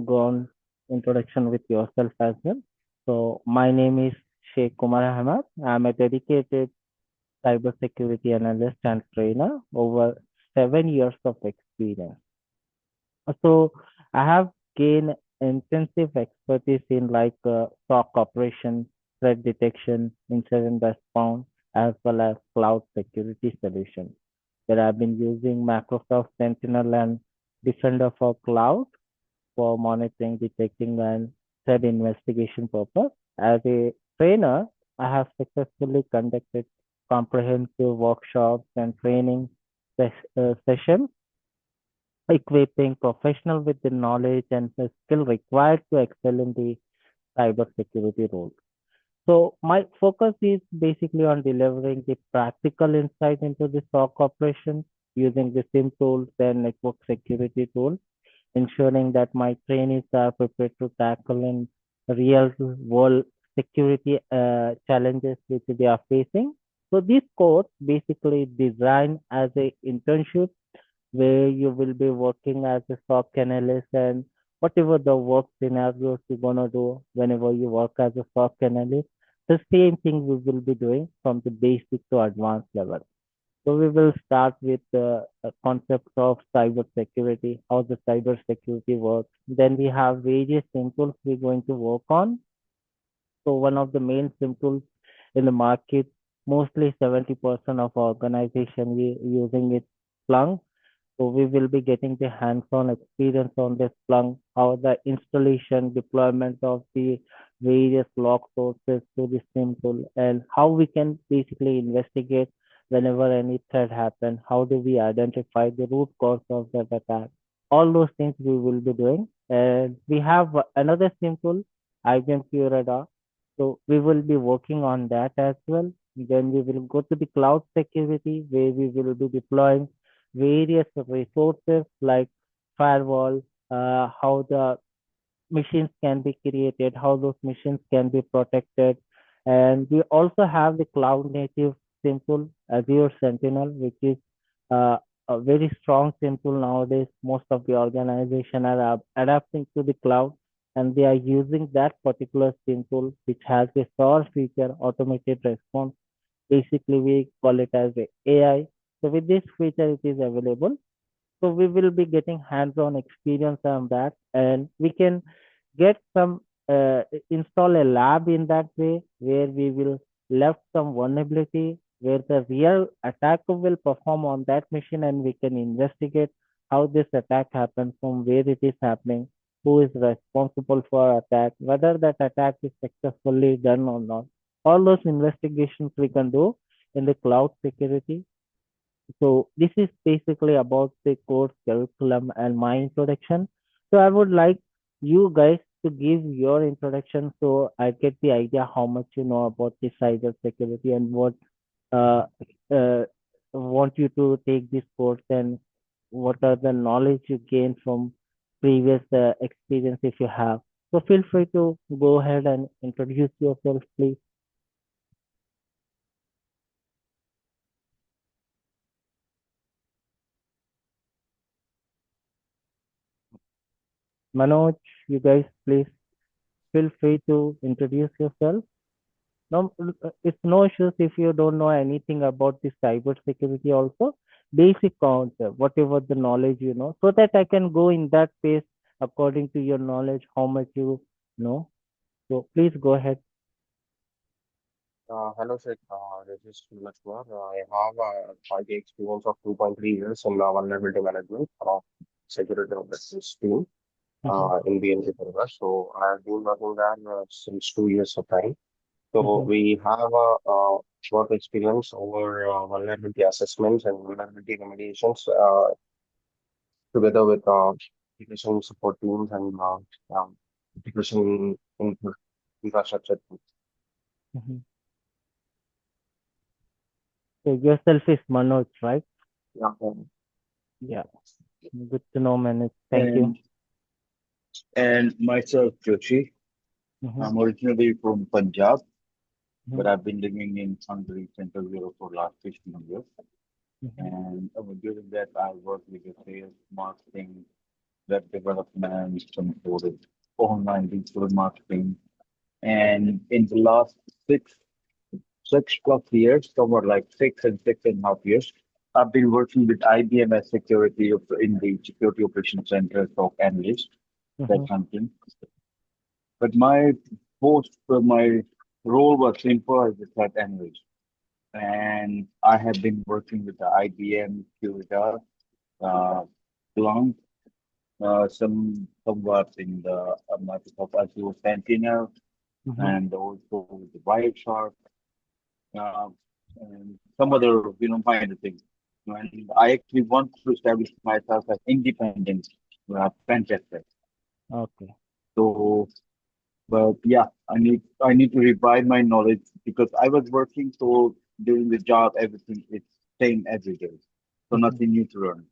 go on introduction with yourself as well. So my name is Sheikh Kumar Ahmad. I'm a dedicated cybersecurity analyst and trainer over 7 years of experience. So I have gained intensive expertise in SOC operations, threat detection, incident response, as well as cloud security solutions. That I've been using Microsoft Sentinel and Defender for cloud for monitoring, detecting, and threat investigation purpose. As a trainer, I have successfully conducted comprehensive workshops and training sessions equipping professionals with the knowledge and the skill required to excel in the cybersecurity role. So my focus is basically on delivering the practical insight into the SOC operations using the SIM tools and network security tools, ensuring that my trainees are prepared to tackle in real world security challenges which they are facing. So this course basically designed as a internship where you will be working as a SOC analyst and whatever the work scenarios you're gonna do whenever you work as a SOC analyst, the same thing we will be doing from the basic to advanced level. So we will start with the concept of cyber security, how the cyber security works. Then we have various tools we're going to work on. So one of the main tools in the market, mostly 70% of organization we using it Splunk. So we will be getting the hands-on experience on this Splunk, how the installation, deployment of the various log sources to the SIM tool, and how we can basically investigate whenever any threat happens. How do we identify the root cause of that attack? All those things we will be doing. And we have another SIM tool, IBM QRadar. So we will be working on that as well. Then we will go to the cloud security where we will be deploying various resources like firewall, how the machines can be created, how those machines can be protected. And we also have the cloud native simple Azure Sentinel, which is uh, a very strong simple nowadays. Most of the organization are adapting to the cloud and they are using that particular simple which has a SOAR feature, automated response. Basically, we call it as a AI. So with this feature, it is available. So we will be getting hands-on experience on that, and we can get some install a lab in that way where we will left some vulnerability where the real attacker will perform on that machine, and we can investigate how this attack happened, from where it is happening, who is responsible for attack, whether that attack is successfully done or not. All those investigations we can do in the cloud security. So this is basically about the course curriculum and my introduction. So I would like you guys to give your introduction so I get the idea how much you know about the cyber security and what uh, uh, want you to take this course and what are the knowledge you gain from previous experience if you have. So feel free to go ahead and introduce yourself, please. Manoj, you guys, please feel free to introduce yourself. No, it's no issues if you don't know anything about the cyber security also. Basic concept, whatever the knowledge you know, so that I can go in that pace according to your knowledge, how much you know. So please go ahead. Hello, Sid. This is Neeraj Kumar. I have a 5 experience of 2.3 years in vulnerability management of security operations team Mm-hmm, in BNP Paribas. So I've been working there since 2 years of time. So mm-hmm, we have work experience over vulnerability assessments and vulnerability remediations together with application support teams and application infrastructure teams. mm-hmm. So yourself is Manoj, right? Yeah. Yeah, good to know, Manoj. Thank you. And myself, Joshi. Mm-hmm, I'm originally from Punjab, mm-hmm, but I've been living in Hungary, Central Europe for the last 15 years. mm-hmm, And during that, I worked with the sales, marketing, web development, some sort of online digital marketing. And in the last six plus years, somewhat like 6 and 6.5 years, I've been working with IBM as in the security operations center, SOC analyst, that Mm-hmm. something. But my role was simple as a threat analyst. And I have been working with the IBM, QRadar, uh, Splunk, somewhat in the Microsoft Azure Sentinel, Mm-hmm. and also with the Wireshark, uh, and some other, minor things. And I actually want to establish myself as independent pen tester. Okay. So, but yeah, I need to revive my knowledge because I was working so during the job, everything is same every day, so Mm-hmm. nothing new to learn.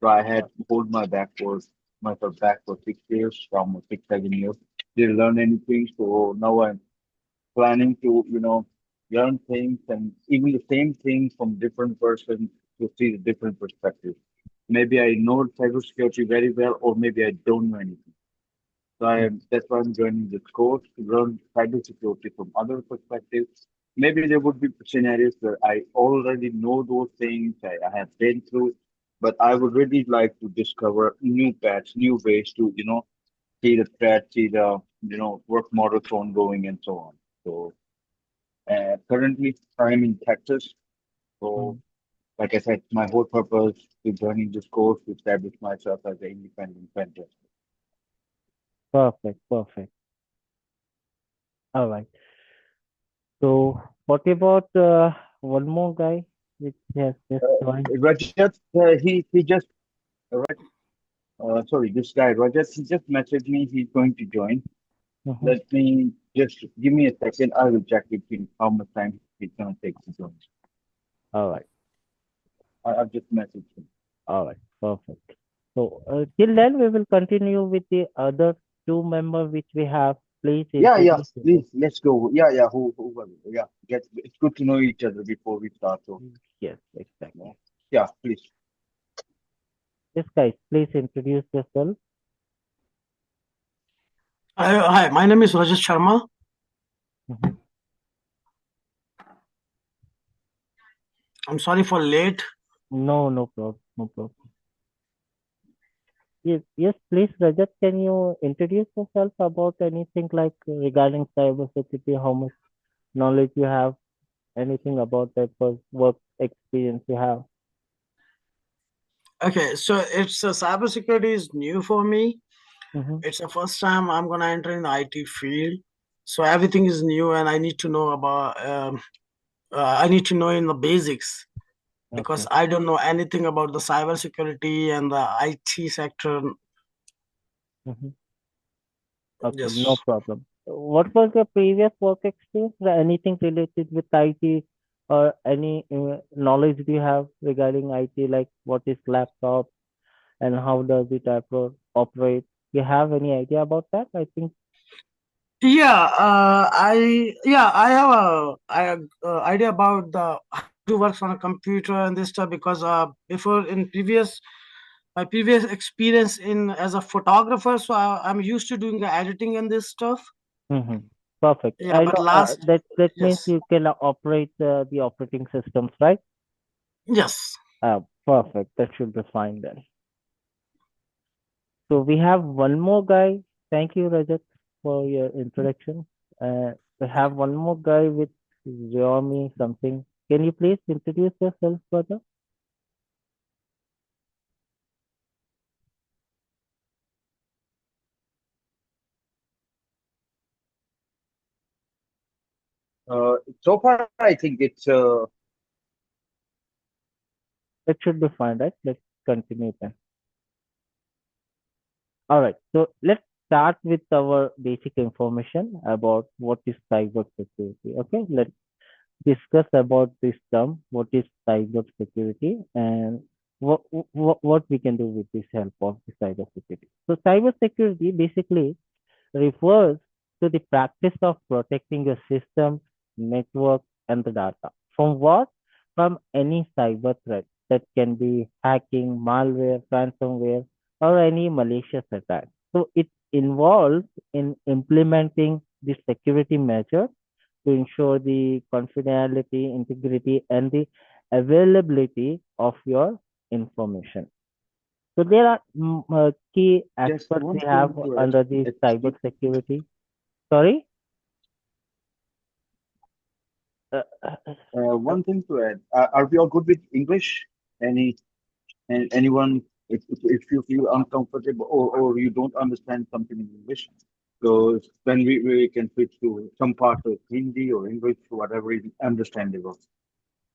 So I had to hold myself back for 6 years, almost 6, 7 years. Didn't learn anything. So now I'm planning to, learn things and even the same thing from different person to see the different perspectives. Maybe I know cybersecurity very well, or maybe I don't know anything. That's why I'm joining this course to learn cybersecurity from other perspectives. Maybe there would be scenarios where I already know those things, I have been through, but I would really like to discover new paths, new ways to, see the threat, see the, work models ongoing and so on. So currently I'm in Texas. Mm-hmm. So like I said, my whole purpose to joining this course to establish myself as an independent vendor. Perfect. Perfect. All right. So what about one more guy which has just joined? Rajat, he just sorry, this guy, Rajat, he just messaged me. He's going to join. Mm-hmm. Let me just give me a second. I will check with him how much time it's going to take to join. All right. I've just messaged him. All right. Perfect. So till then, we will continue with the other two members which we have. Please Yeah, introduce yourself. please, let's go. Yeah, who, yeah, it's good to know each other before we start. So, Yes, yeah, exactly. yeah, please. Yes, guys, please introduce yourself. Hi, my name is Rajesh Sharma. Mm-hmm. I'm sorry for late. No, no problem. No problem. Yes, please, Rajat, can you introduce yourself about anything like regarding cybersecurity, how much knowledge you have, anything about that work experience you have? Okay, so it's cybersecurity is new for me. Mm-hmm. It's the first time I'm gonna enter in the IT field, so everything is new, and I need to know about. I need to know in the basics because Okay. I don't know anything about the cybersecurity and the IT sector. Mm-hmm. Okay, no Yes. problem. What was your previous work experience? Anything related with IT or any knowledge do you have regarding IT, like what is laptop and how does it operate? You have any idea about that? I think. I have a idea about the how to work on a computer and this stuff because before in previous my previous experience in as a photographer, so I'm used to doing the editing and this stuff. Mm-hmm. Perfect. Yeah, I but know last that means yes, you can operate the operating systems, right? yes. Perfect. That should be fine then. So we have one more guy. Thank you, Rajat, for your introduction. We have one more guy with Xiaomi something. Can you please introduce yourself, brother? So far, I think it's That should be fine, right? Let's continue then. All right. So let's start with our basic information about what is cyber security. Okay. Let's discuss about this term. What is cyber security and what we can do with this help of the cyber security. So cyber security basically refers to the practice of protecting your system, network, and the data. From what? From any cyber threat that can be hacking, malware, ransomware, or any malicious attack. So it involves in implementing the security measures to ensure the confidentiality, integrity, and the availability of your information. So there are key Just aspects we one have thing to add. under the cyber Excuse, security. Sorry. Uh, one thing to add. Are we all good with English? Any anyone, if you feel uncomfortable or you don't understand something in English, so then we can switch to some part of Hindi or English, whatever is understandable.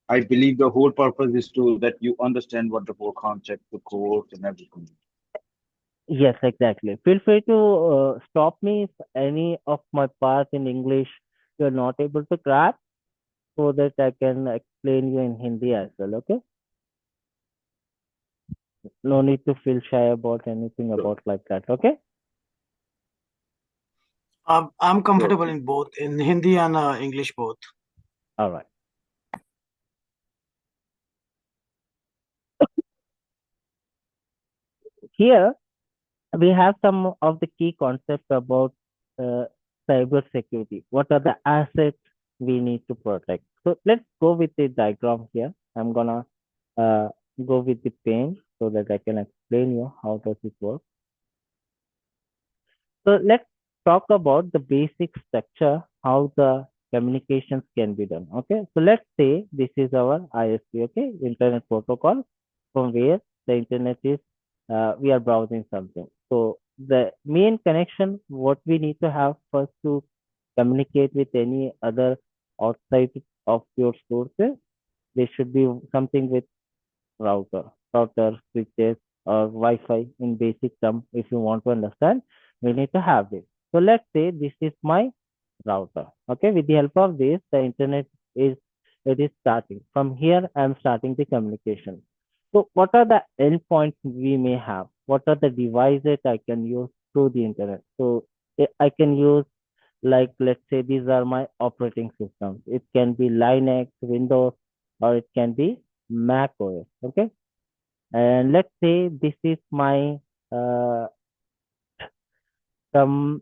I believe the whole purpose is to that you understand what the whole concept, the course, and everything. yes, exactly. Feel free to stop me if any of my parts in English you're not able to grasp, so that I can explain you in Hindi as well. Okay. No need to feel shy about anything So, about like that. Okay. I'm so comfortable in both, in Hindi and English both. All right. Here we have some of the key concepts about uh, cyber security. What are the assets we need to protect? So let's go with the diagram here. I'm gonna uh, go with the pen so that I can explain you how does it work. So let's talk about the basic structure, how the communications can be done. Okay, so let's say this is our ISP, okay, Internet Protocol, from where the internet is, we are browsing something. So the main connection, what we need to have first to communicate with any other outside of your sources, there should be something with router, switches, or Wi-Fi in basic term. If you want to understand, we need to have this. So let's say this is my router. Okay, with the help of this, the internet is it is starting. From here, I'm starting the communication. So what are the endpoints we may have? What are the devices I can use through the internet? So I can use, like, let's say these are my operating systems. It can be Linux, Windows, or it can be Mac OS. Okay, and let's say this is my uh, some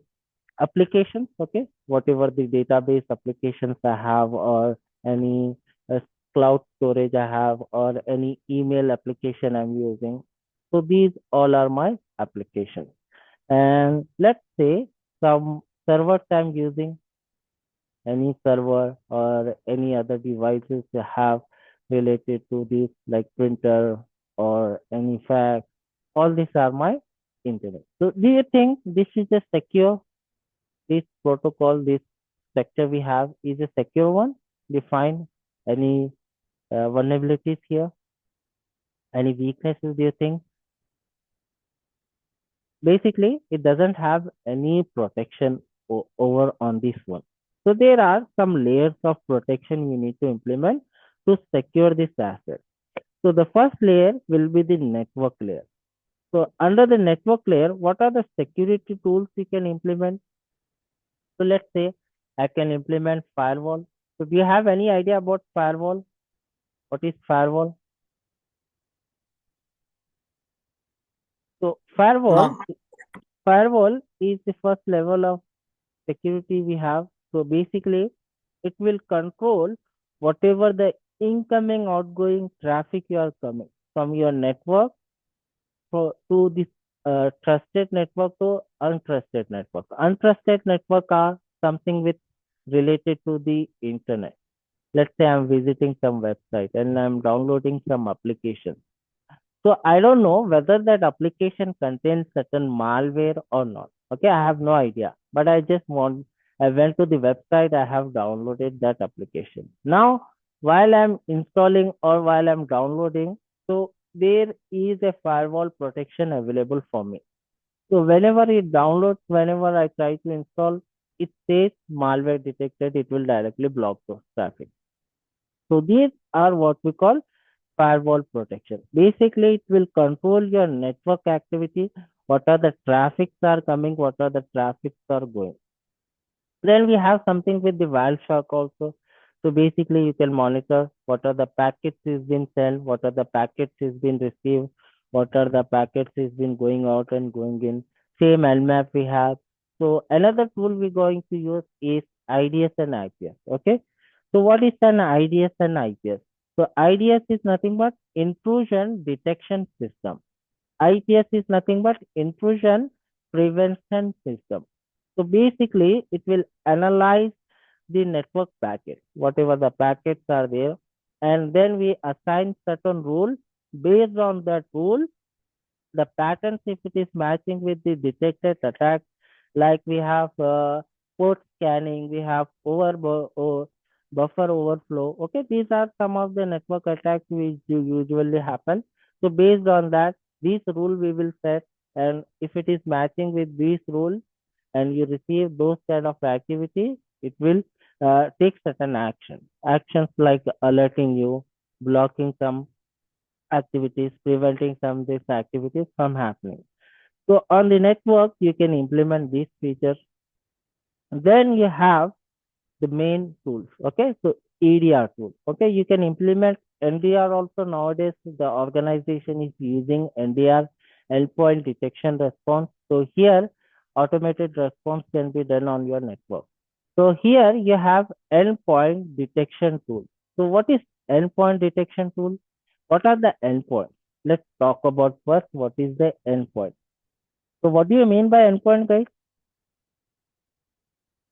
applications, okay, whatever the database applications I have, or any uh, cloud storage I have, or any email application I'm using. So these all are my applications. And let's say some servers I'm using, any server or any other devices you have related to this, like printer or any fax, all these are my internet. So do you think this is a secure, this protocol, this structure we have is a secure one? Define any vulnerabilities here, any weaknesses, do you think? Basically, it doesn't have any protection over on this one. So there are some layers of protection you need to implement to secure this asset. So the first layer will be the network layer. So under the network layer, what are the security tools you can implement? So let's say I can implement firewall. So do you have any idea about firewall? What is firewall? So None. firewall is the first level of security we have. So basically, it will control whatever the incoming, outgoing traffic you are coming from your network to this trusted network to untrusted network. Untrusted network are something with related to the internet. Let's say I'm visiting some website and I'm downloading some application. So I don't know whether that application contains certain malware or not. Okay, I have no idea. But I went to the website, I have downloaded that application. Now, while I'm installing or while I'm downloading, so there is a firewall protection available for me. So whenever it downloads, whenever I try to install, it says malware detected, it will directly block those traffic. So these are what we call firewall protection. Basically, it will control your network activity, what are the traffics are coming, what are the traffics are going. Then we have something with the Wireshark also. So basically, you can monitor what are the packets is been sent, what are the packets is been received, what are the packets is been going out and going in. Same LMAP we have. So another tool we're going to use is IDS and IPS. Okay. So what is an IDS and IPS? So IDS is nothing but intrusion detection system. IPS is nothing but intrusion prevention system. So basically, it will analyze the network packets, whatever the packets are there, and then we assign certain rule. Based on that rule, the patterns, if it is matching with the detected attack, like we have port scanning, we have buffer overflow. Okay, these are some of the network attacks which usually happen. So based on that, these rule we will set, and if it is matching with these rules and you receive those kind of activity, it will take certain action. Actions like alerting you, blocking some activities, preventing some of these activities from happening. So on the network, you can implement these features. Then you have the main tools. Okay, so EDR tool. Okay, you can implement NDR also. Nowadays the organization is using NDR, endpoint detection response. So here automated response can be done on your network. So here you have endpoint detection tool. So what is endpoint detection tool? What are the endpoints? Let's talk about first what is the endpoint. So what do you mean by endpoint, guys?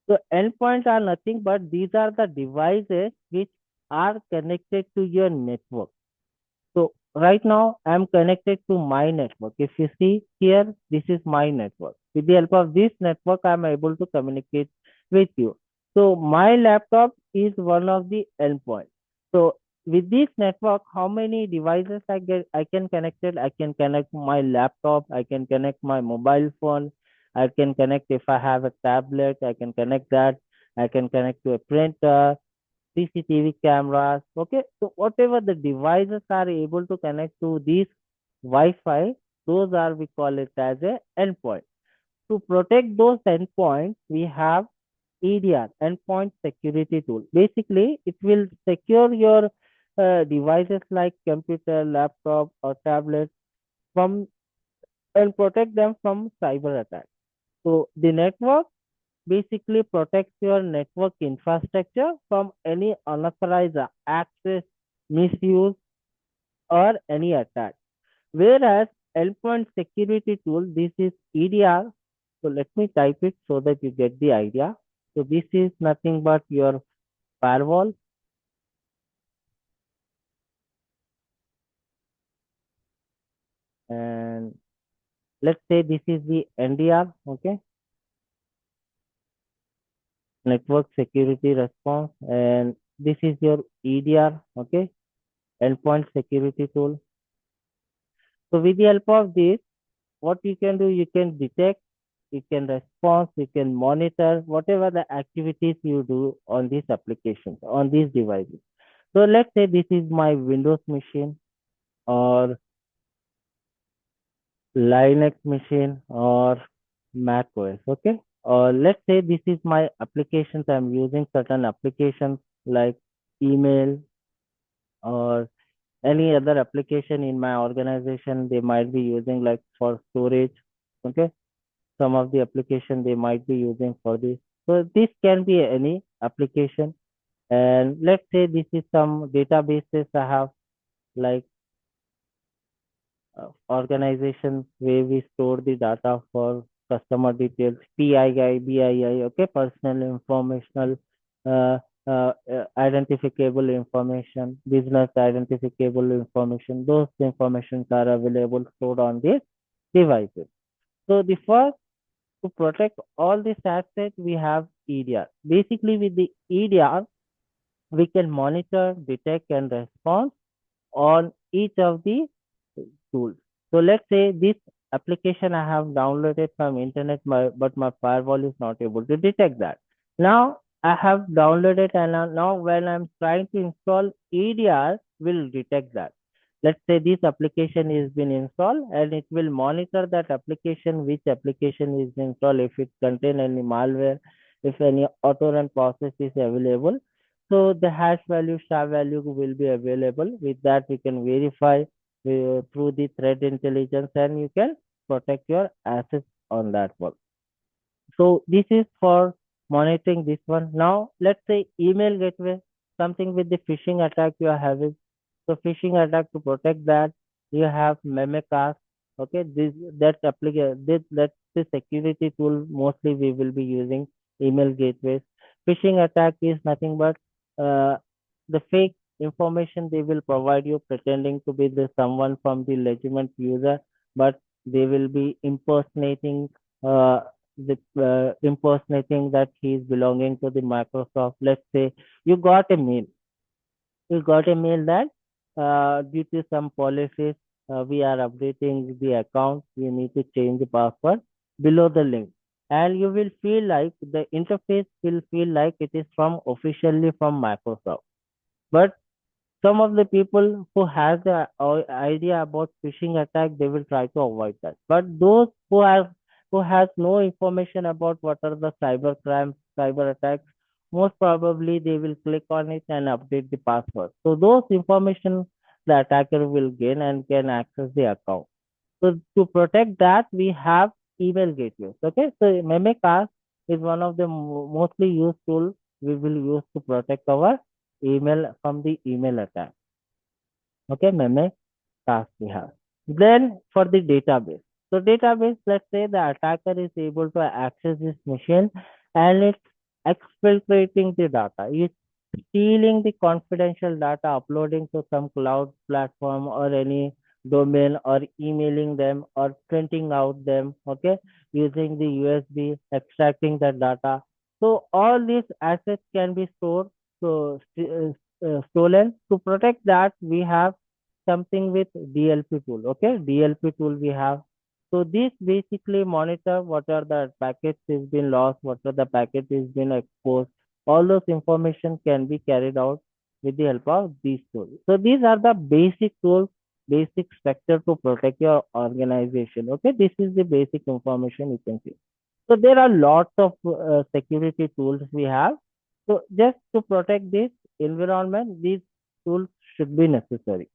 So endpoints are nothing but these are the devices which are connected to your network. So right now I'm connected to my network. If you see here, this is my network. With the help of this network, I'm able to communicate with you. So my laptop is one of the endpoints. So with this network, how many devices I can connect it? I can connect my laptop, I can connect my mobile phone, I can connect if I have a tablet, I can connect that, I can connect to a printer, CCTV cameras. Okay, so whatever the devices are able to connect to these Wi-Fi, those are we call it as a endpoint. To protect those endpoints, we have EDR, endpoint security tool. Basically, it will secure your devices like computer, laptop, or tablet from and protect them from cyber attacks. So the network basically protects your network infrastructure from any unauthorized access, misuse, or any attack. Whereas endpoint security tool, this is EDR. So let me type it so that you get the idea. So this is nothing but your firewall, and let's say this is the NDR, okay, network security response, and this is your EDR, okay, endpoint security tool. So with the help of this, what you can do, you can detect, you can respond, you can monitor whatever the activities you do on these applications, on these devices. So let's say this is my Windows machine or Linux machine or Mac OS, okay? Or let's say this is my applications. I'm using certain applications like email or any other application in my organization. They might be using like for storage, okay? Some of the application they might be using for this. So this can be any application. And let's say this is some databases I have like organizations where we store the data for customer details, PII, BII, okay, personal informational, uh, identifiable information, business identifiable information. Those informations are available stored on these devices. So the first to protect all these assets, we have EDR. Basically, with the EDR, we can monitor, detect, and respond on each of the tools. So let's say this application I have downloaded from internet, but my firewall is not able to detect that. Now I have downloaded and now when I'm trying to install EDR will detect that. Let's say this application is been installed and it will monitor that application, which application is installed, if it contain any malware, if any auto run process is available. So the hash value, star value will be available. With that, we can verify through the threat intelligence, and you can protect your assets on that one. So this is for monitoring this one. Now let's say email gateway, something with the phishing attack you are having. So phishing attack, to protect that, you have Memecast. Okay, this that application that's the security tool. Mostly we will be using email gateways. Phishing attack is nothing but uh, the fake information they will provide you, pretending to be the someone from the legitimate user, but they will be uh, impersonating that he is belonging to the Microsoft. Let's say you got a mail we got a mail that due to some policies, we are updating the account. You need to change the password below the link. And you will feel like the interface will feel like it is from officially from Microsoft. But some of the people who has the idea about phishing attack, they will try to avoid that. But those who has no information about what are the cyber crimes, cyber attacks, most probably they will click on it and update the password. So those information the attacker will gain and can access the account. So to protect that, we have email gateways. Okay, so Memecast is one of the mostly used tool we will use to protect our email from the email attack. Okay, meme task we have. Then for the database. So database, let's say the attacker is able to access this machine and it's exfiltrating the data. It's stealing the confidential data, uploading to some cloud platform or any domain, or emailing them or printing out them, okay, using the USB, extracting the data. So all these assets can be stored, so stolen. To protect that, we have something with DLP tool. Okay, DLP tool we have. So this basically monitor what are the packets is been lost, what are the packet is been exposed. All those information can be carried out with the help of these tools. So these are the basic tools, basic structure to protect your organization. Okay, this is the basic information you can see. So there are lots of security tools we have. So just to protect this environment, these tools should be necessary.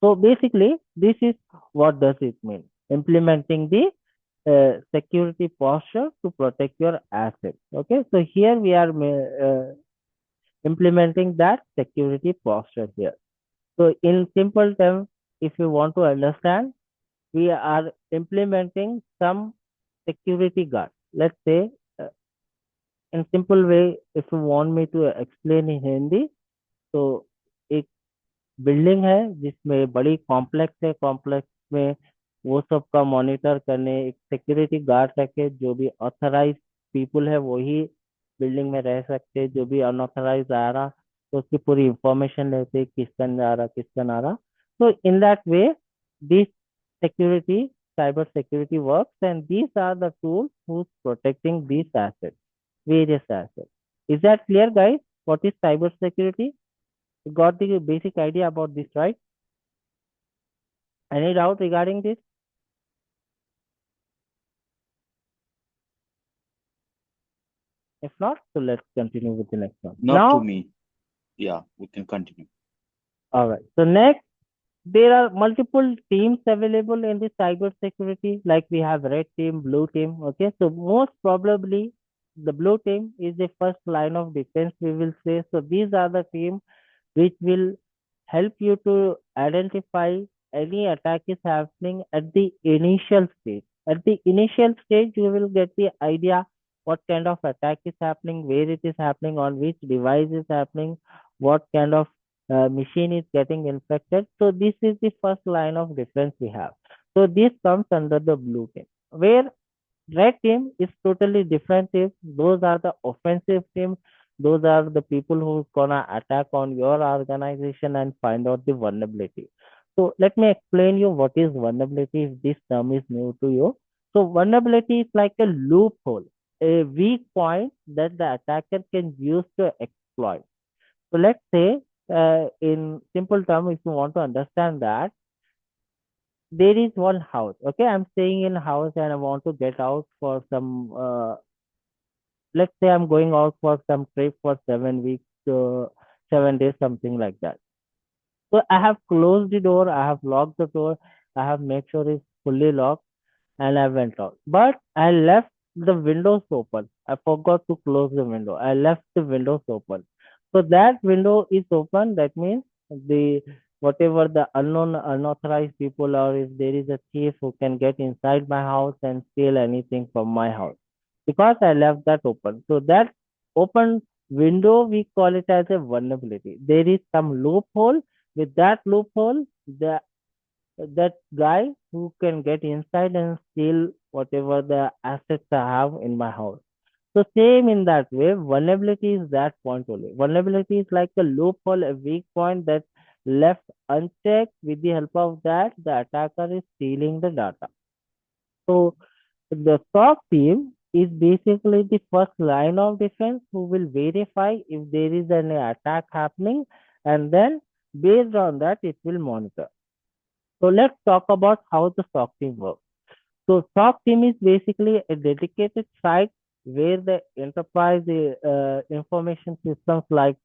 So basically, this is what does it mean? Implementing the security posture to protect your assets. Okay, so here we are implementing that security posture here. So in simple terms, if you want to understand, we are implementing some security guard. Let's say in simple way, if you want me to explain in Hindi, तो एक building है जिसमें बड़ी complex है, complex में वो सब का मॉनिटर करने एक सिक्योरिटी गार्ड रखे, जो भी ऑथराइज पीपुल है वही बिल्डिंग में रह सकते, जो भी अनऑथराइज आ रहा तो उसकी पूरी इंफॉर्मेशन लेते किसका आ रहा किसका आ रहा. So in that way, this security, cyber security works, and these are the tools who's protecting these assets, various assets. Is that clear, guys? What is cyber security? You got the basic idea about this, right? Any doubt regarding this? If not, so let's continue with the next one. Not to Now, me. Yeah, we can continue. all right. So next, there are multiple teams available in the cyber security, like we have red team, blue team. Okay, so most probably the blue team is the first line of defense, we will say. So these are the team which will help you to identify any attack is happening at the initial stage. At the initial stage, you will get the idea what kind of attack is happening, where it is happening, on which device is happening, what kind of machine is getting infected. So this is the first line of defense we have. So this comes under the blue team, where red team is totally different team. Those are the offensive team. Those are the people who's gonna attack on your organization and find out the vulnerability. So let me explain you what is vulnerability if this term is new to you. So vulnerability is like a loophole, a weak point that the attacker can use to exploit. So let's say in simple term, if you want to understand that, there is one house. Okay, I'm staying in a house and I want to get out for some. Let's say I'm going out for some trip for 7 weeks, 7 days, something like that. So I have closed the door, I have locked the door, I have made sure it's fully locked, and I went out. But I left the windows open. I forgot to close the window. I left the windows open. So that window is open. That means the whatever the unknown unauthorized people, or if there is a thief who can get inside my house and steal anything from my house, because I left that open. So that open window, we call it as a vulnerability. There is some loophole. With that loophole, that guy who can get inside and steal whatever the assets I have in my house. So same in that way, vulnerability is that point only. Vulnerability is like a loophole, a weak point that left unchecked. With the help of that, the attacker is stealing the data. So the SOC team is basically the first line of defense who will verify if there is an attack happening, and then based on that it will monitor. So let's talk about how the SOC team works. So SOC team is basically a dedicated site where the enterprise information systems, like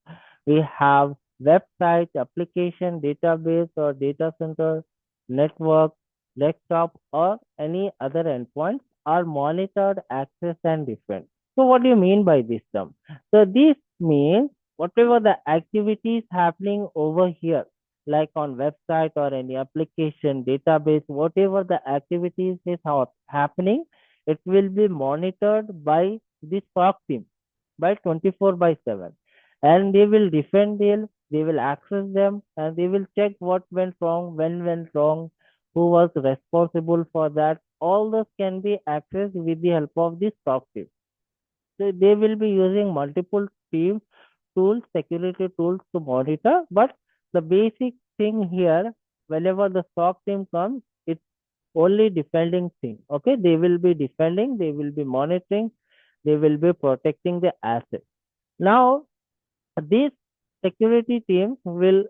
we have website, application, database or data center, network, desktop or any other endpoints are monitored, accessed and defended. So what do you mean by this term? So this means whatever the activities happening over here, like on website or any application, database, whatever the activities is happening, it will be monitored by the SOC team by 24 by 7. And they will defend them, they will access them, and they will check what went wrong, when went wrong, who was responsible for that. All those can be accessed with the help of the SOC team. So they will be using multiple teams tools, security tools to monitor. But the basic thing here, whenever the SOC team comes, it's only defending thing. Okay, they will be defending, they will be monitoring, they will be protecting the assets. Now, these security teams will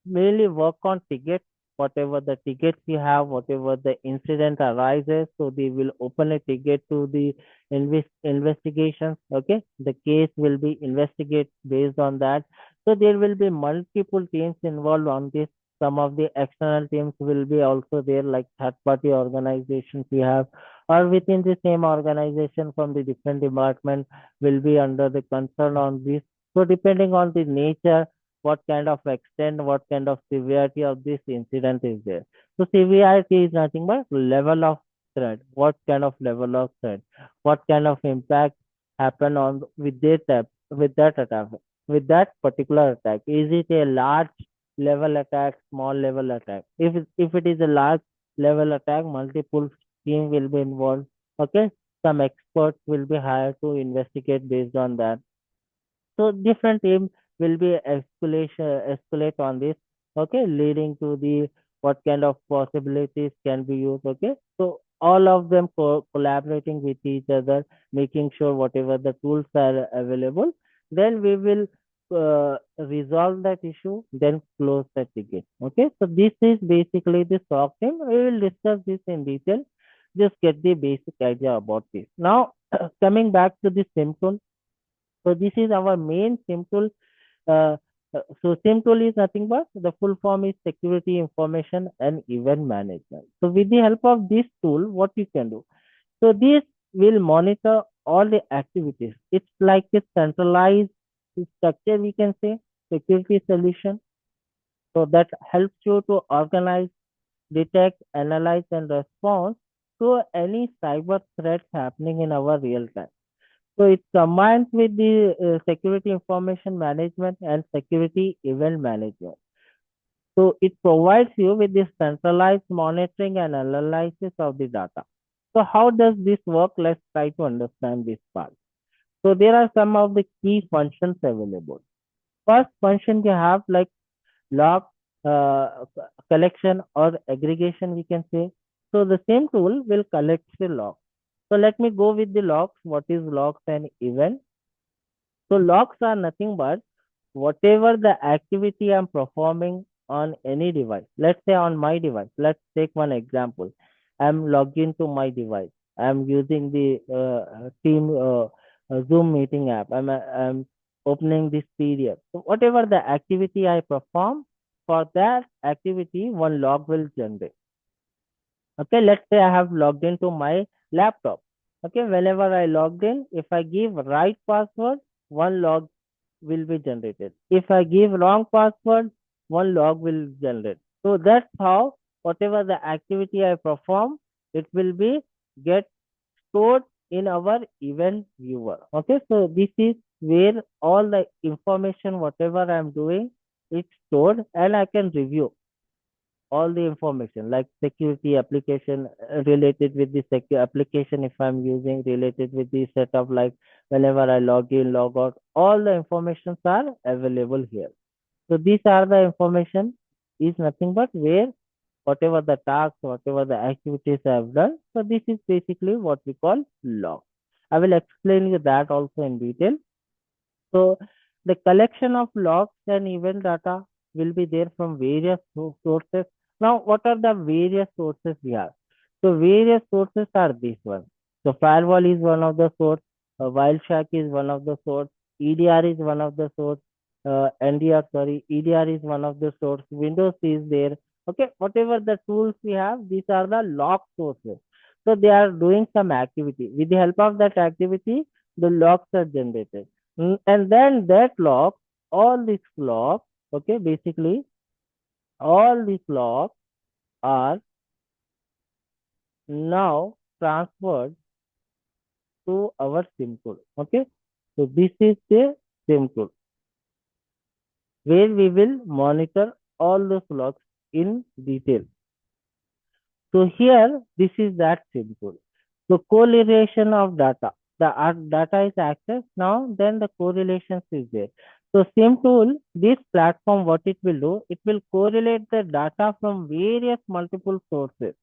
mainly work on tickets, whatever the tickets you have, whatever the incident arises. So they will open a ticket to the investigations. Okay, the case will be investigated based on that. So there will be multiple teams involved on this. Some of the external teams will be also there, like third party organizations we have, or within the same organization from the different department will be under the concern on this. So depending on the nature, what kind of extent, what kind of severity of this incident is there. So severity is nothing but level of threat. What kind of level of threat? What kind of impact happen on with that attack, with that particular attack? Is it a large level attack, small level attack? If it is a large level attack, multiple team will be involved. Okay, some experts will be hired to investigate based on that. So different team will be escalate on this, okay, leading to the what kind of possibilities can be used, okay. So all of them collaborating with each other, making sure whatever the tools are available, then we will resolve that issue, then close the ticket. Okay, so this is basically the SOC team. We will discuss this in detail. Just get the basic idea about this. Now, coming back to the SIM tool. So this is our main SIM tool. Uh, so SIM tool is nothing but the full form is security information and event management. So with the help of this tool, what you can do? So this will monitor all the activities. It's like a centralized structure, we can say, security solution. So that helps you to organize, detect, analyze, and respond to any cyber threats happening in our real time. So it combines with the security information management and security event management. So it provides you with this centralized monitoring and analysis of the data. So how does this work? Let's try to understand this part. So there are some of the key functions available. First function you have like log collection or aggregation, we can say. So the same tool will collect the log. So let me go with the logs. What is logs and event? So logs are nothing but whatever the activity I'm performing on any device. Let's say on my device. Let's take one example. I'm logged into my device. I'm using the team Zoom meeting app. I'm opening this PDF. So whatever the activity I perform, for that activity, one log will generate. Okay, let's say I have logged into my laptop. Okay, whenever I logged in, if I give right password, one log will be generated. If I give wrong password, one log will generate. So that's how whatever the activity I perform, it will be get stored in our event viewer. Okay, so this is where all the information, whatever I'm doing, it's stored and I can review all the information like security application related with the secure application if I'm using related with the setup like whenever I log in, log out, all the informations are available here. So these are the information is nothing but where whatever the tasks, whatever the activities I have done. So this is basically what we call log. I will explain you that also in detail. So the collection of logs and event data will be there from various sources. Now, what are the various sources we have? So various sources are these ones. So firewall is one of the source, Wireshark is one of the source, EDR is one of the source, NDR, sorry, EDR is one of the source, Windows is there. Okay, whatever the tools we have, these are the log sources. So they are doing some activity. With the help of that activity, the logs are generated. And then that log, all these logs, okay, basically all these logs are now transferred to our SIM tool. Okay, so this is the SIM tool where we will monitor all those logs in detail. So here, this is that SIM tool. So correlation of data. The data is accessed now, then the correlations is there. So SIM tool, this platform, what it will do, it will correlate the data from various multiple sources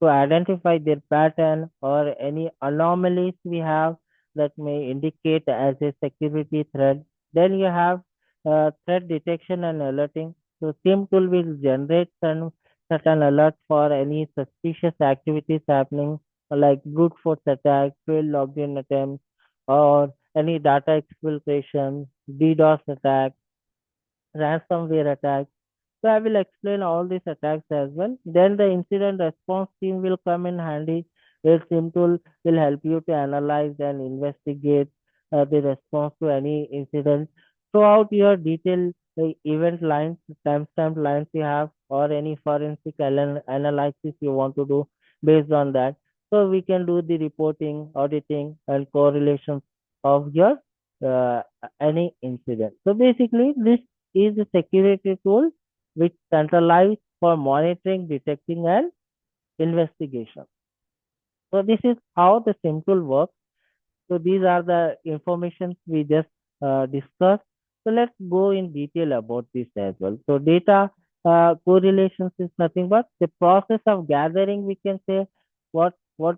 to identify their pattern or any anomalies we have that may indicate as a security threat. Then you have threat detection and alerting. So SIM tool will generate certain alerts for any suspicious activities happening like brute force attack, failed login attempt, or any data exfiltration, DDoS attack, ransomware attack. So I will explain all these attacks as well. Then the incident response team will come in handy. Where SIM tool will help you to analyze and investigate the response to any incident. Throughout your detailed event lines, timestamp lines you have, or any forensic analysis you want to do based on that. So we can do the reporting, auditing, and correlations of your uh, any incident. So basically, this is a security tool which centralized for monitoring, detecting, and investigation. So this is how the SIM tool works. So these are the information we just discussed. So let's go in detail about this as well. So data correlations is nothing but the process of gathering. We can say what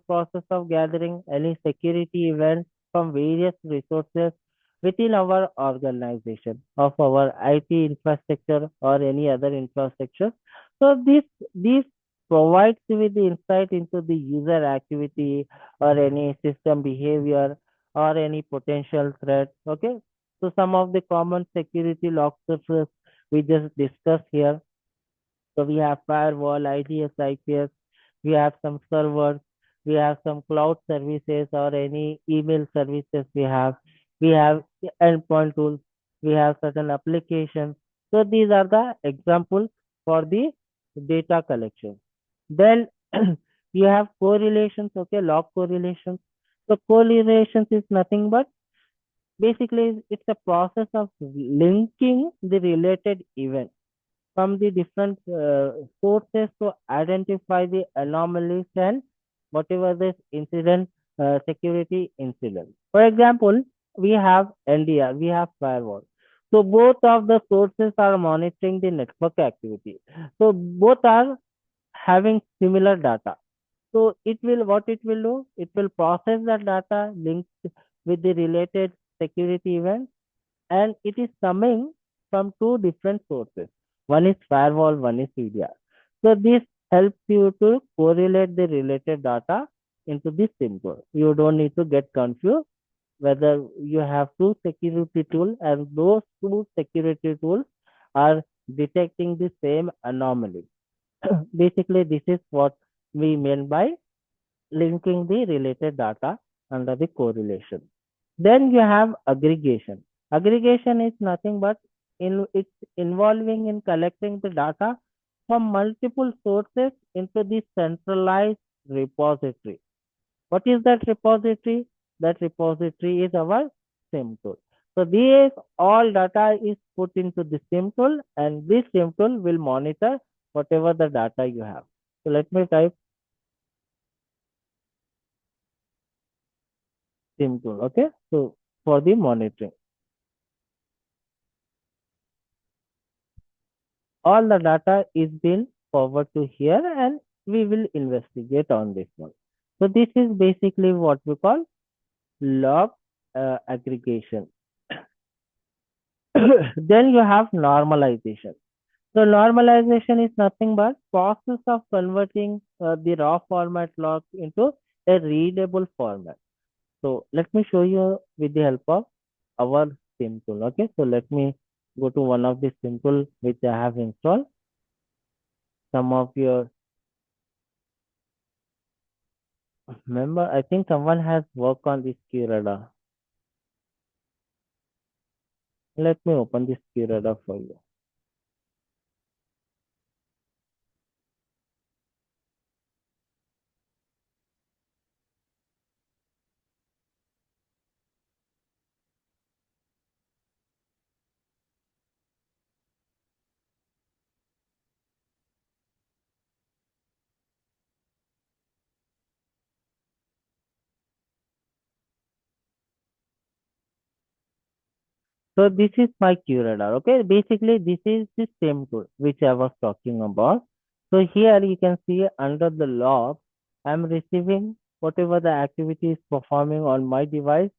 process of gathering any security event from various resources within our organization of our IT infrastructure or any other infrastructure. So this provides you with the insight into the user activity or any system behavior or any potential threat. Okay. So some of the common security log surfaces we just discussed here. So we have firewall, IDS, IPS, we have some servers, we have some cloud services or any email services we have endpoint tools, we have certain applications. So these are the examples for the data collection. Then you have correlations, okay, log correlations. So correlations is nothing but basically it's a process of linking the related event from the different sources to identify the anomalies and whatever this incident, security incident. For example, we have NDR, we have firewall. So both of the sources are monitoring the network activity. So both are having similar data. So it will what it will do? It will process that data linked with the related security event and it is coming from two different sources. One is firewall, one is EDR. So this helps you to correlate the related data into this symbol. You don't need to get confused whether you have two security tools and those two security tools are detecting the same anomaly. Basically, this is what we mean by linking the related data under the correlation. Then you have aggregation. Aggregation is nothing but it's involving in collecting the data from multiple sources into the centralized repository. What is that repository? That repository is our SIM tool. So these all data is put into the SIM tool, and this SIM tool will monitor whatever the data you have. So let me type SIM tool. Okay. So for the monitoring, all the data is being forward to here, and we will investigate on this one. So this is basically what we call log aggregation. Then you have normalization. So normalization is nothing but process of converting the raw format log into a readable format. So let me show you with the help of our SIM tool. Okay, so let me go to one of the SIM tool which I have installed. Some of your member, I think someone has worked on this QRadar. Let me open this QRadar for you. So this is my QRadar. Okay, basically this is the same tool which I was talking about. So here you can see under the log, I'm receiving whatever the activity is performing on my device,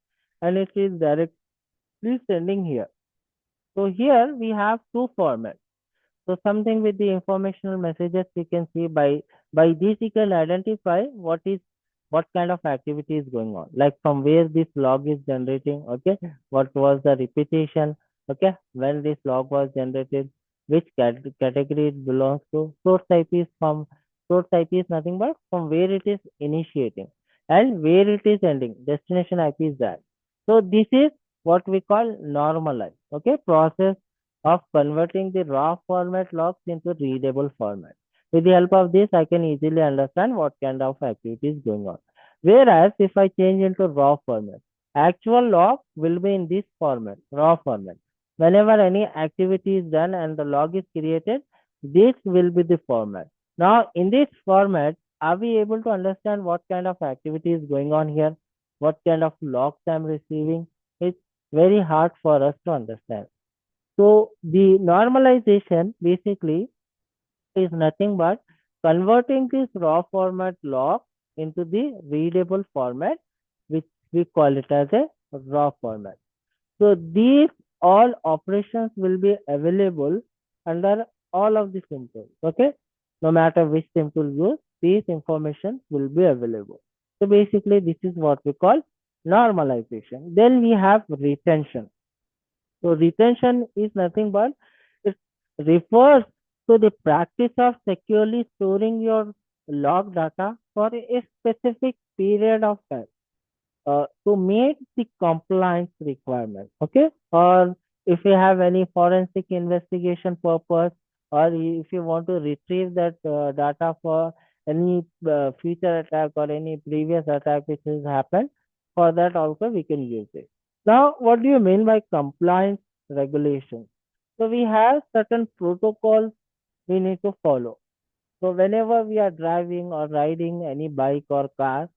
and it is directly sending here. So here we have two formats. So something with the informational messages we can see by this you can identify what kind of activity is going on. Like from where this log is generating, okay, what was the repetition, okay, when this log was generated, which category it belongs to. Source IP is nothing but from where it is initiating and where it is ending. Destination IP is that. So this is what we call normalized, okay, process of converting the raw format logs into readable format. With the help of this, I can easily understand what kind of activity is going on. Whereas if I change into raw format, actual log will be in this format, raw format. Whenever any activity is done and the log is created, this will be the format. Now, in this format, are we able to understand what kind of activity is going on here? What kind of logs I'm receiving? It's very hard for us to understand. So the normalization basically is nothing but converting this raw format log into the readable format, which we call it as a raw format. So these all operations will be available under all of the SIM tools. Okay, no matter which SIM tool you use, these information will be available. So basically, this is what we call normalization. Then we have retention. So retention is nothing but it refers to the practice of securely storing your log data for a specific period of time to meet the compliance requirement. Okay, or if you have any forensic investigation purpose, or if you want to retrieve that data for any future attack or any previous attack which has happened, for that also we can use it. Now, what do you mean by compliance regulation? So we have certain protocols we need to follow. So whenever we are driving or riding any bike or car,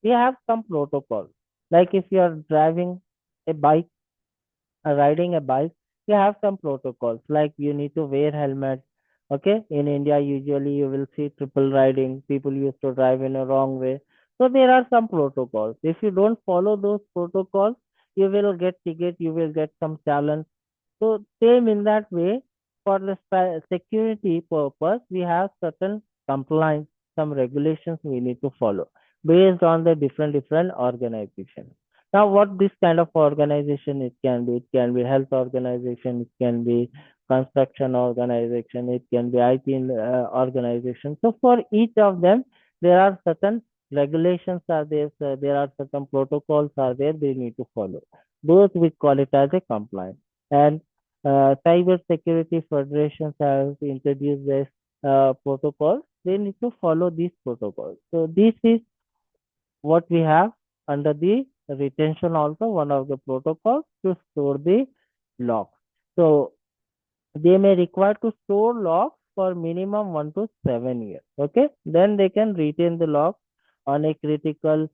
we have some protocols. Like if you are driving a bike or riding a bike, you have some protocols. Like you need to wear helmet. Okay, in India usually you will see triple riding. People used to drive in a wrong way. So there are some protocols. If you don't follow those protocols, you will get ticket. You will get some challenge. So same in that way, for the security purpose, we have certain compliance, some regulations we need to follow based on the different organizations. Now, what this kind of organization it can be? It can be health organization, it can be construction organization, it can be IT organization. So for each of them, there are certain regulations are there, so there are certain protocols are there they need to follow. Those we call it as a compliance. And cyber security federations have introduced this protocols. They need to follow these protocols. So this is what we have under the retention, also one of the protocols to store the logs. So they may require to store logs for minimum 1 to 7 years. Okay, then they can retain the logs on a critical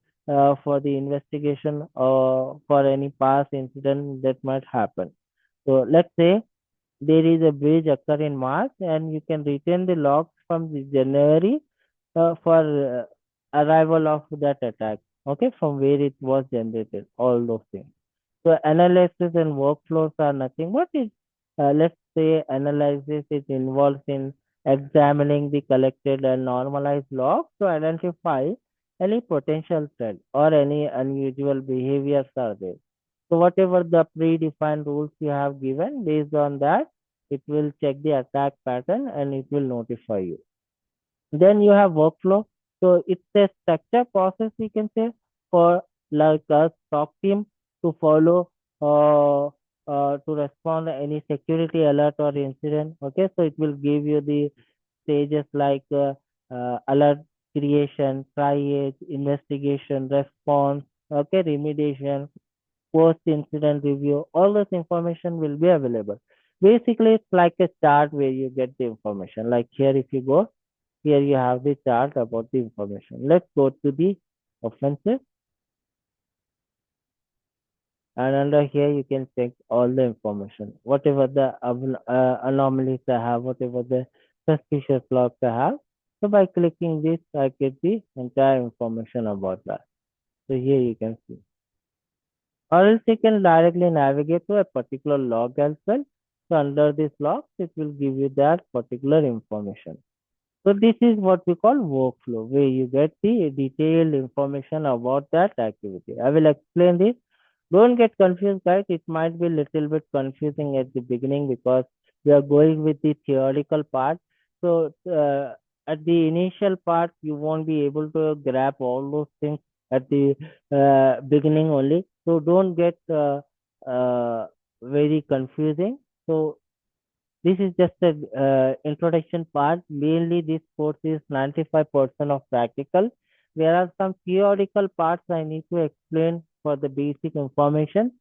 for the investigation or for any past incident that might happen. So let's say there is a breach occur in March, and you can retain the logs from the January for arrival of that attack. Okay, from where it was generated, all those things. So analysis and workflows are nothing but it. Let's say analysis is involved in examining the collected and normalized logs to identify any potential threat or any unusual behaviors are there. So whatever the predefined rules you have given, based on that, it will check the attack pattern and it will notify you. Then you have workflow. So it's a structure process, we can say, for like a SOC team to follow to respond to any security alert or incident. Okay, so it will give you the stages like alert creation, triage, investigation, response, okay, remediation, post-incident review. All this information will be available. Basically, it's like a chart where you get the information. Like here, if you go, here you have the chart about the information. Let's go to the offenses, and under here you can check all the information. Whatever the anomalies I have, whatever the suspicious logs I have. So by clicking this, I get the entire information about that. So here you can see. Or else you can directly navigate to a particular log as well. So under this log, it will give you that particular information. So this is what we call workflow, where you get the detailed information about that activity. I will explain this. Don't get confused, guys. It might be a little bit confusing at the beginning because we are going with the theoretical part. So at the initial part, you won't be able to grab all those things at the beginning only. So don't get very confusing. So this is just a introduction part. Mainly, this course is 95% of practical. There are some theoretical parts I need to explain for the basic information.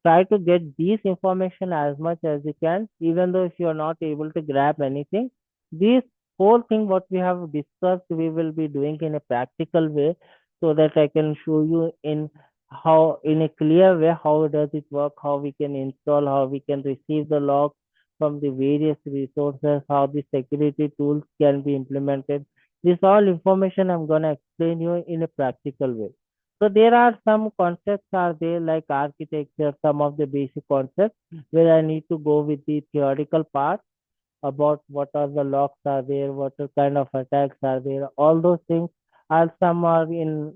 Try to get these information as much as you can, even though if you are not able to grab anything. This whole thing, what we have discussed, we will be doing in a practical way so that I can show you in how, in a clear way, how does it work, how we can install, how we can receive the log from the various resources, how the security tools can be implemented. This all information I'm going to explain you in a practical way. So there are some concepts are there like architecture, some of the basic concepts where I need to go with the theoretical part about what are the locks are there, what kind of attacks are there, all those things. Are some are in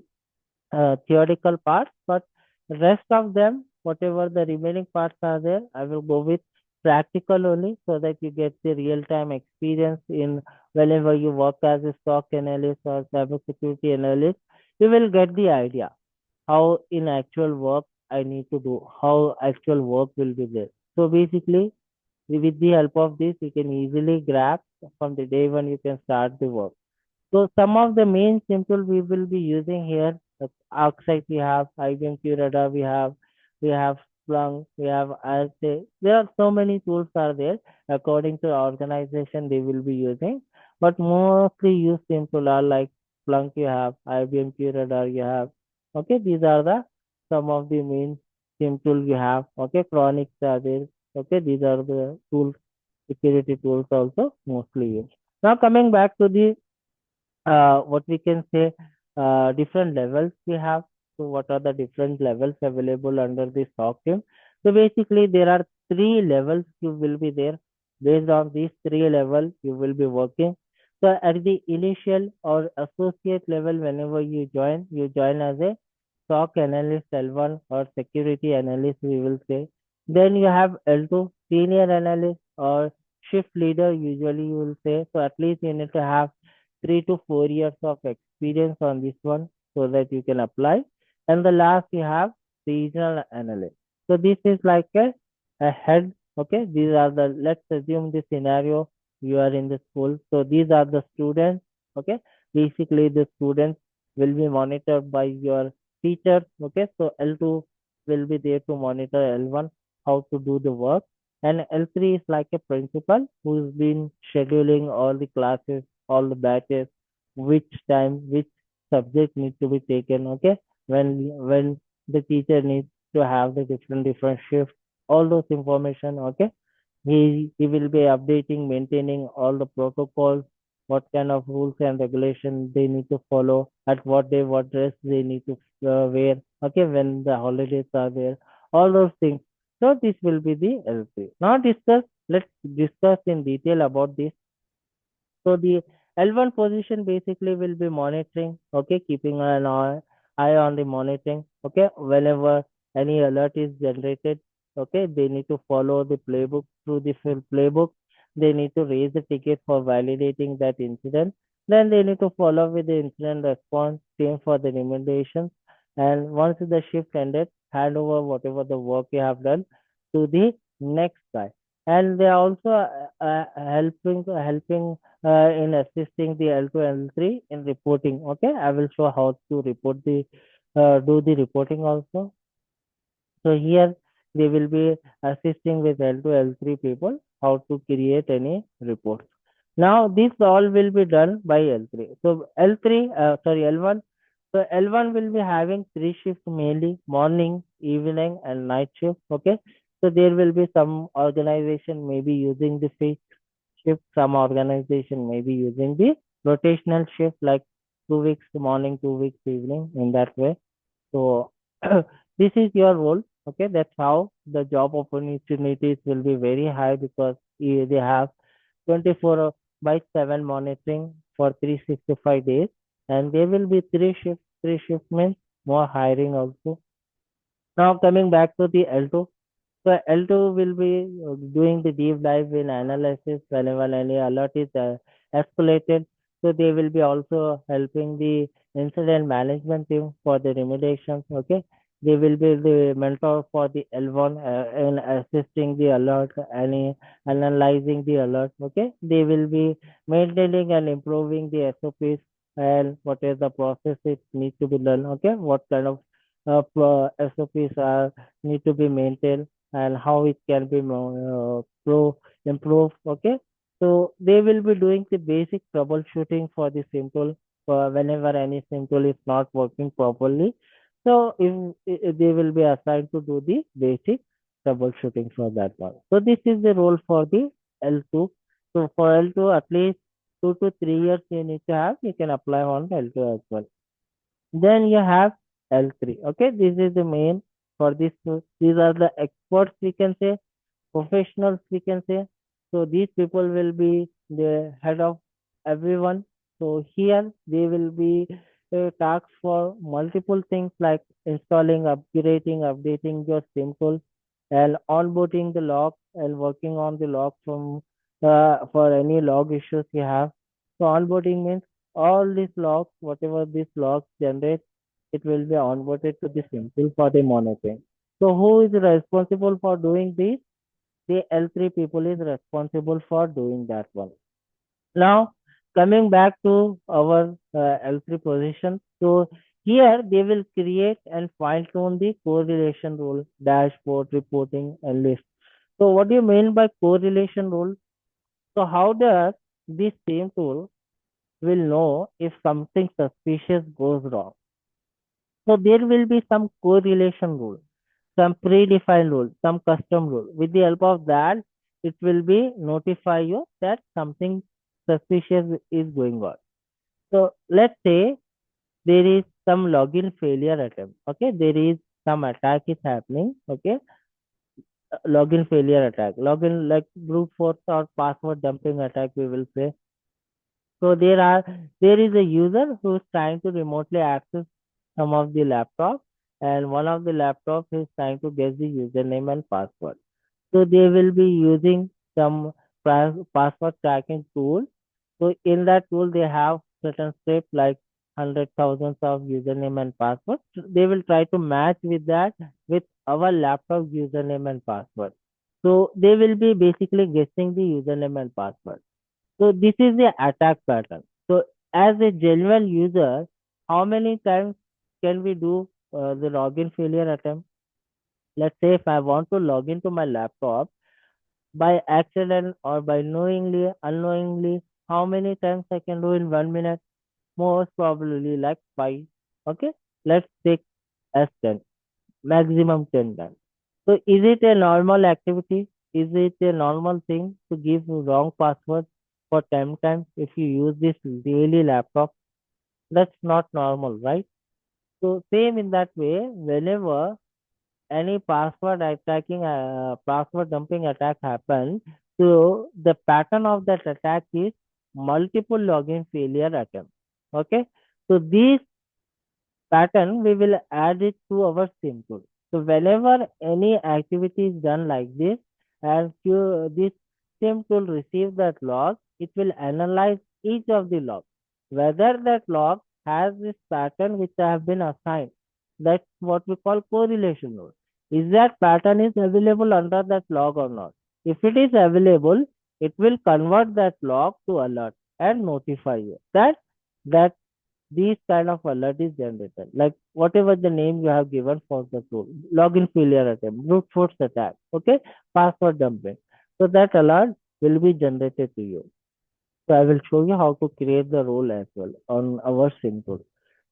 theoretical parts, but rest of them, whatever the remaining parts are there, I will go with practical only so that you get the real-time experience in whenever you work as a stock analyst or cybersecurity analyst, you will get the idea how in actual work I need to do, how actual work will be there. So basically, with the help of this, you can easily grab from the day when you can start the work. So some of the main simple we will be using here, the ArcSight we have, IBM QRadar we have Splunk, we have ISA. There are so many tools are there according to the organization they will be using, but mostly used simple are like Splunk you have, IBM QRadar you have. Okay, these are the some of the main simple we have. Okay, Chronics are there. Okay, these are the tools, security tools also mostly used. Now coming back to the what we can say different levels we have. So what are the different levels available under the SOC team? So basically there are three levels you will be there. Based on these three levels you will be working. So at the initial or associate level, whenever you join as a SOC analyst L1 or security analyst we will say. Then you have L2 senior analyst or shift leader, usually you will say. So at least you need to have 3 to 4 years of experience on this one so that you can apply. And the last you have regional analyst. So this is like a head. Okay, these are the, let's assume the scenario, you are in the school. So these are the students. Okay, basically the students will be monitored by your teachers. Okay, so L2 will be there to monitor L1 how to do the work. And L3 is like a principal who's been scheduling all the classes, all the batches, which time, which subject needs to be taken. Okay, when the teacher needs to have the different shifts, all those information. Okay, he will be updating, maintaining all the protocols, what kind of rules and regulations they need to follow, at what day, what dress they need to wear. Okay, when the holidays are there, all those things. So this will be the L3. Now let's discuss in detail about this. So the L1 position basically will be monitoring, okay, keeping an eye on the monitoring, okay, whenever any alert is generated, okay, they need to follow the playbook through the full playbook. They need to raise the ticket for validating that incident. Then they need to follow with the incident response, same for the remediation. And once the shift ended, hand over whatever the work you have done to the next guy. And they are also helping in assisting the L2 and L3 in reporting. Okay, I will show how to report the do the reporting also. So here they will be assisting with L2, L3 people how to create any reports. Now this all will be done by L3. So L1. So L1 will be having three shifts mainly, morning, evening, and night shift. Okay. So there will be some organization maybe using the fixed shift, some organization may be using the rotational shift like 2 weeks morning, 2 weeks evening in that way. So this is your role. Okay, that's how the job opportunities will be very high because they have 24 by 7 monitoring for 365 days, and there will be three shifts. Three shifts means more hiring also. Now coming back to the L2. So L2 will be doing the deep dive in analysis whenever any alert is escalated. So they will be also helping the incident management team for the remediations. Okay, they will be the mentor for the L1 in assisting the alert, any analyzing the alert. Okay, they will be maintaining and improving the SOPs and what is the process it needs to be done. Okay, what kind of SOPs are need to be maintained and how it can be improved. Okay, so they will be doing the basic troubleshooting for the simple whenever any simple is not working properly. So if they will be assigned to do the basic troubleshooting for that one. So this is the role for the L2. So for L2, at least 2 to 3 years you need to have. You can apply on L2 as well. Then you have L3. Okay, this is the main for this. These are the experts we can say, professionals we can say. So these people will be the head of everyone. So here they will be tasked for multiple things like installing, updating your SIM tools, and onboarding the logs and working on the log from for any log issues you have. So onboarding means all these logs, whatever these logs generate, it will be onboarded to the SIM tool for the monitoring. So who is responsible for doing this? The L3 people is responsible for doing that one. Now, coming back to our L3 position. So here they will create and fine tune the correlation rule, dashboard, reporting, and list. So what do you mean by correlation rule? So how does this same tool will know if something suspicious goes wrong? So there will be some correlation rule, some predefined rule, some custom rule. With the help of that, it will be notify you that something suspicious is going on. So let's say there is some login failure attempt. Okay, there is some attack is happening. Okay, login failure attack, login like brute force or password dumping attack. We will say. So there is a user who is trying to remotely access some of the laptops, and one of the laptops is trying to guess the username and password. So they will be using some password tracking tool. So in that tool, they have certain steps like hundred thousands of username and password. They will try to match with that with our laptop username and password. So they will be basically guessing the username and password. So this is the attack pattern. So as a genuine user, how many times can we do the login failure attempt? Let's say if I want to log into my laptop by accident or by knowingly, unknowingly, how many times I can do in 1 minute? Most probably like five. Okay, let's take as 10, maximum 10 times. So is it a normal activity? Is it a normal thing to give wrong password for 10 times if you use this daily laptop? That's not normal, right? So same in that way, whenever any password dumping attack happens, so the pattern of that attack is multiple login failure attempt. Okay, so these pattern we will add it to our sim tool. So whenever any activity is done like this, and this sim tool receives that log, it will analyze each of the logs, whether that log has this pattern which have been assigned. That's what we call correlation node. Is that pattern is available under that log or not? If it is available, it will convert that log to alert and notify you that these kind of alert is generated. Like whatever the name you have given for the tool, login failure attempt, brute force attack, okay, password dumping. So that alert will be generated to you. So I will show you how to create the role as well on our sim tool.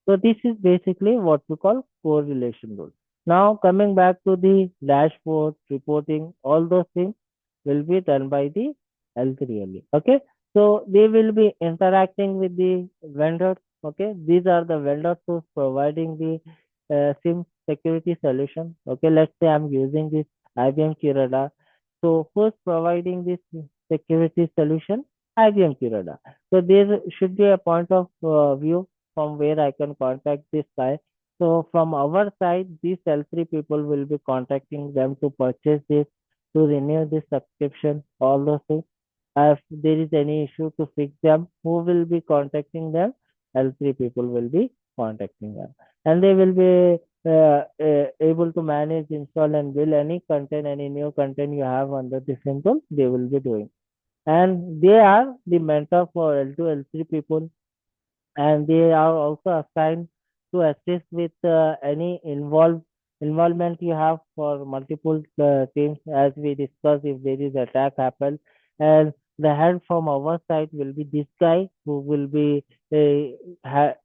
So this is basically what we call correlation rule. Now coming back to the dashboard, reporting, all those things will be done by the L3 only. Okay. So they will be interacting with the vendors. Okay. These are the vendors who's providing the SIM security solution. Okay. Let's say I'm using this IBM Kirada. So who's providing this security solution? IBM Kirada. So there should be a point of view from where I can contact this guy. So from our side, these L3 people will be contacting them to purchase this, to renew this subscription, all those things. If there is any issue to fix them, who will be contacting them? L3 people will be contacting them. And they will be able to manage, install and build any content, any new content you have under the simple, they will be doing. And they are the mentor for L2, L3 people, and they are also assigned to assist with any involvement you have for multiple teams, as we discussed if there is attack happen, and the head from our side will be this guy who will be in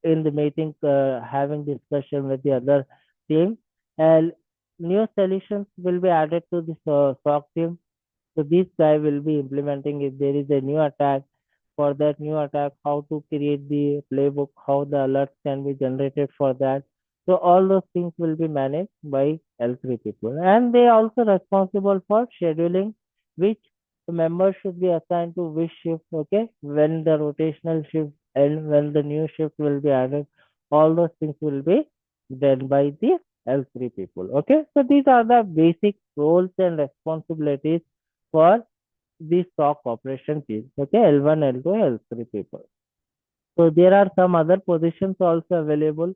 the meeting having discussion with the other team, and new solutions will be added to this SOC team. So this guy will be implementing if there is a new attack, for that new attack, how to create the playbook, how the alerts can be generated for that. So all those things will be managed by L3 people. And they are also responsible for scheduling which members should be assigned to which shift, okay, when the rotational shift and when the new shift will be added. All those things will be done by the L3 people. Okay. So these are the basic roles and responsibilities for the stock operation team. Okay, L1, L2, L3 people. So there are some other positions also available,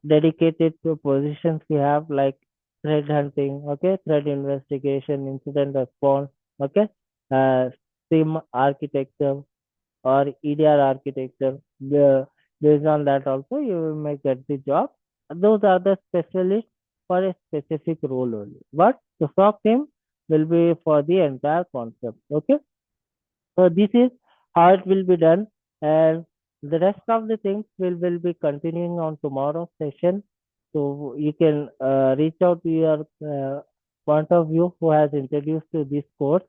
dedicated to positions we have like threat hunting, okay, threat investigation, incident response, okay, uh, SIM architecture or EDR architecture. Based on that also you may get the job. Those are the specialists for a specific role only. But the SOC team will be for the entire concept. Okay. So this is how it will be done, and the rest of the things will be continuing on tomorrow's session. So you can reach out to your point of view who has introduced to this course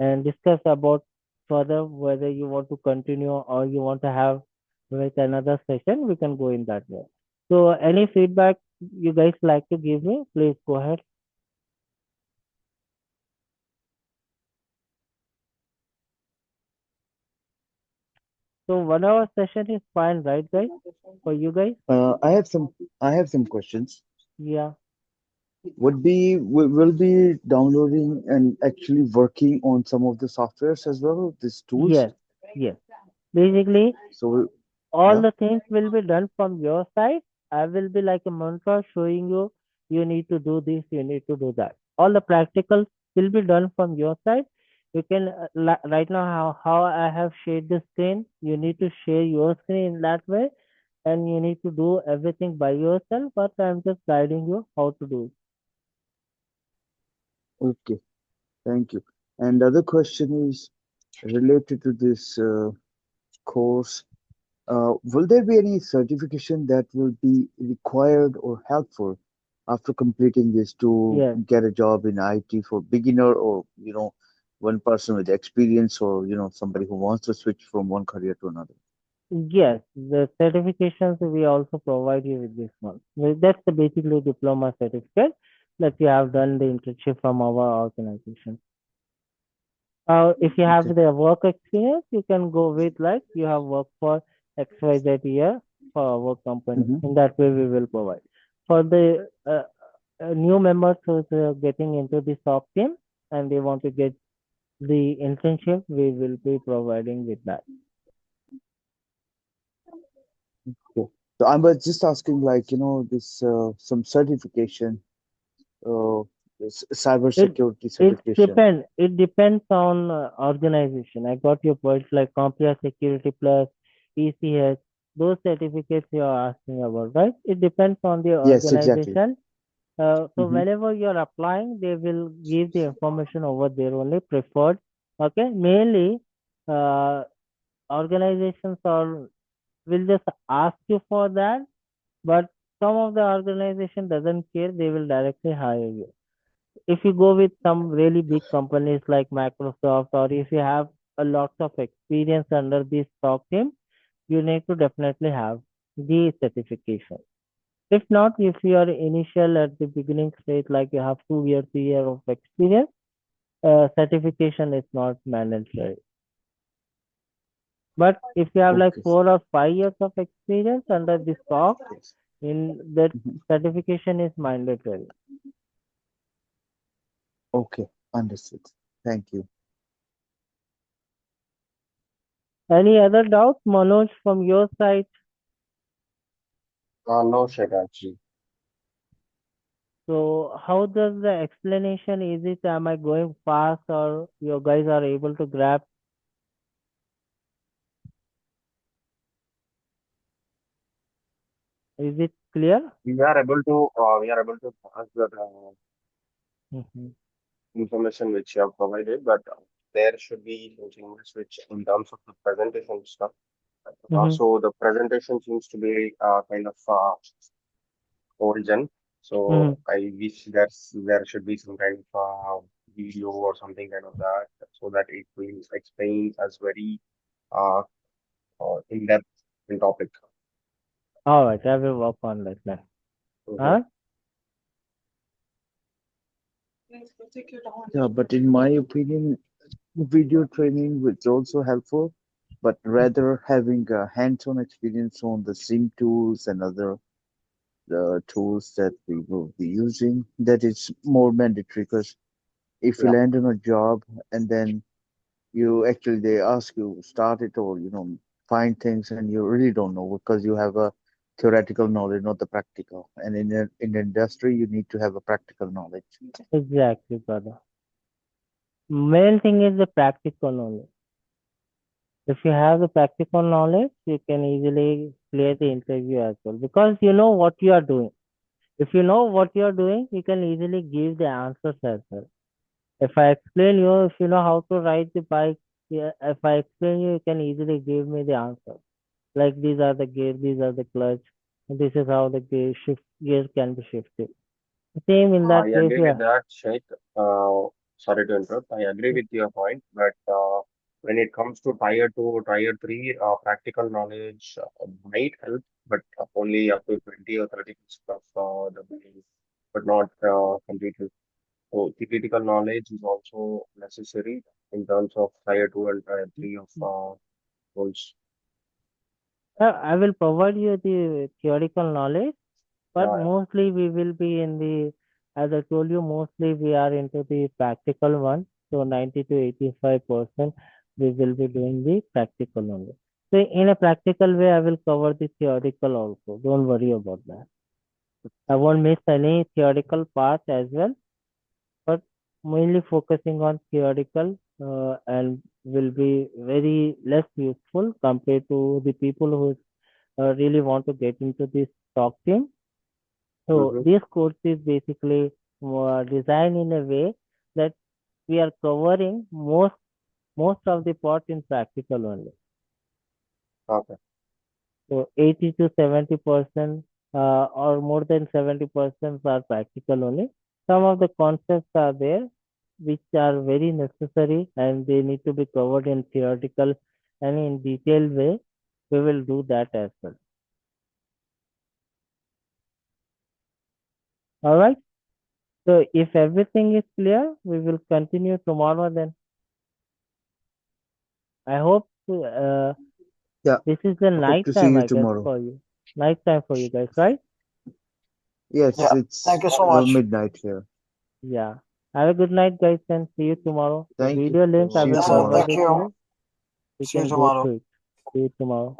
and discuss about further whether you want to continue or you want to have with another session. We can go in that way. So any feedback you guys like to give me, please go ahead. So 1 hour session is fine, right, guys? For you guys? I have some questions. Yeah. Will be downloading and actually working on some of the softwares as well, these tools. Yes, yes. Basically, So all yeah. the things will be done from your side. I will be like a mentor showing you, you need to do this, you need to do that. All the practicals will be done from your side. You can, right now, how I have shared the screen, you need to share your screen in that way, and you need to do everything by yourself, but I'm just guiding you how to do it. Okay. Thank you. And the other question is related to this course. Will there be any certification that will be required or helpful after completing this to Yes. get a job in IT for beginner or, one person with experience or, somebody who wants to switch from one career to another? Yes, the certifications we also provide you with this one. That's the basically diploma certificate that you have done the internship from our organization. If you have Okay. the work experience, you can go with like you have worked for XYZ year for our company. Mm-hmm. In that way, we will provide. For the new members who's getting into the SOC team and they want to get the internship, we will be providing with that. Okay. So I was just asking, like, this some certification, cyber It security it certification. depends. It depends on organization. I got your points like Comptia Security Plus, ECS, those certificates you are asking about, right? It depends on the Yes, exactly. organization. So Mm-hmm. whenever you're applying, they will give the information over there only preferred. Okay, mainly uh, organizations are will just ask you for that, but some of the organization doesn't care. They will directly hire you. If you go with some really big companies like Microsoft, or if you have a lot of experience under this stock team, you need to definitely have the certification. If not, if you are initial at the beginning stage, like you have 2 years, 3 years of experience, certification is not mandatory. But if you have like Okay. 4 or 5 years of experience under the stock, Yes. in that Mhm. certification is mandatory. Okay, understood. Thank you. Any other doubts, Manoj, from your side? No, Sheikh, actually. So how does the explanation, is it am I going fast or you guys are able to grab? Is it clear? We are able to pass that Mm-hmm. information which you have provided, but there should be some changes which in terms of the presentation stuff. Mm-hmm. So the presentation seems to be kind of old gen. Mm-hmm. So I wish there should be some kind of video or something kind of that, so that it will explain as very uh, in depth in topic. All right, I will work on that then. Mhm. Huh? Yeah, but in my opinion, video training is also helpful, but rather having a hands-on experience on the SIM tools and other tools that we will be using, that is more mandatory because if you Yeah. land on a job and then you actually they ask you start it or find things and you really don't know because you have a theoretical knowledge, not the practical. And in the industry, you need to have a practical knowledge. Exactly, brother. Main thing is the practical knowledge. If you have the practical knowledge, you can easily clear the interview as well because you know what you are doing. If you know what you are doing, you can easily give the answers as well. If I explain you, if you know how to ride the bike, yeah, if I explain you, you can easily give me the answer. Like these are the gear, these are the clutch, and this is how the gear can be shifted. Same in I that case, agree with yeah. that, Sheikh. Sorry to interrupt. I agree with your point, but when it comes to tier two, tier three, practical knowledge might help, but only up to 20 or 30% of the base, but not completely. So theoretical knowledge is also necessary in terms of tier two and tier three of roles. I will provide you the theoretical knowledge, but Yeah, mostly we will be in the As I told you, mostly we are into the practical one. So 90 to 85% we will be doing the practical only. So in a practical way, I will cover the theoretical also. Don't worry about that. I won't miss any theoretical part as well, but mainly focusing on theoretical and will be very less useful compared to the people who really want to get into this stock team. So Mm-hmm. this course is basically designed in a way that we are covering most of the part in practical only. Okay. So 80 to 70% or more than 70% are practical only. Some of the concepts are there which are very necessary and they need to be covered in theoretical and in detailed way. We will do that as well. All right. So if everything is clear, we will continue tomorrow then. I hope Yeah. this is the Hope night to see time, you I guess, tomorrow. for you. Night time for you guys, right? Yes, Yeah. it's Thank you so much. midnight here. Yeah. Have a good night, guys, and see you tomorrow. The Thank you. video link I See you will Yes, sir. tomorrow. forward Thank it to you. you. You See you can go tomorrow. through it. See you tomorrow.